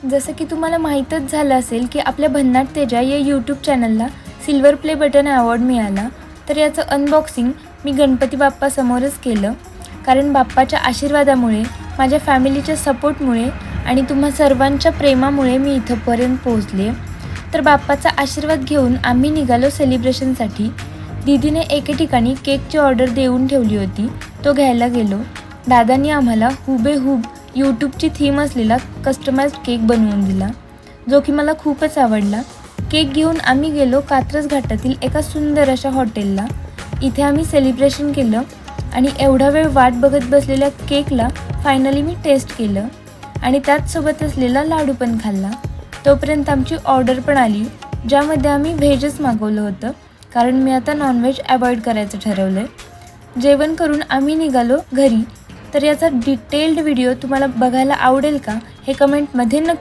जसं की तुम्हाला माहीतच झालं असेल की आपल्या भन्नाट तेजा या यूट्यूब चॅनलला सिल्वर प्ले बटन अवॉर्ड मिळाला. तर याचं अनबॉक्सिंग मी गणपती बाप्पासमोरच केलं, कारण बाप्पाच्या आशीर्वादामुळे, माझ्या फॅमिलीच्या सपोर्टमुळे आणि तुम्हा सर्वांच्या प्रेमामुळे मी इथंपर्यंत पोहोचले. तर बाप्पाचा आशीर्वाद घेऊन आम्ही निघालो सेलिब्रेशनसाठी. दीदीने एके ठिकाणी केकची ऑर्डर देऊन ठेवली होती, तो घ्यायला गेलो. दादांनी आम्हाला हुबेहूब यूट्यूबची थीम असलेला कस्टमाइज्ड केक बनवून दिला, जो की मला खूपच आवडला. केक घेऊन आम्ही गेलो कात्रज घाटातील एका सुंदर अशा हॉटेलला. इथे आम्ही सेलिब्रेशन केलं आणि एवढा वेळ वाट बघत बसलेल्या केकला फायनली मी टेस्ट केलं आणि त्याचसोबत असलेला लाडू पण खाल्ला. तोपर्यंत आमची ऑर्डर पण आली, ज्यामध्ये आम्ही व्हेजच मागवलं होतं, कारण मी आता नॉनव्हेज अवॉइड करायचं ठरवलं आहे. जेवण करून आम्ही निघालो घरी. तर याचा डिटेल्ड व्हिडिओ तुम्हाला बघायला आवडेल का हे कमेंटमध्ये नक्की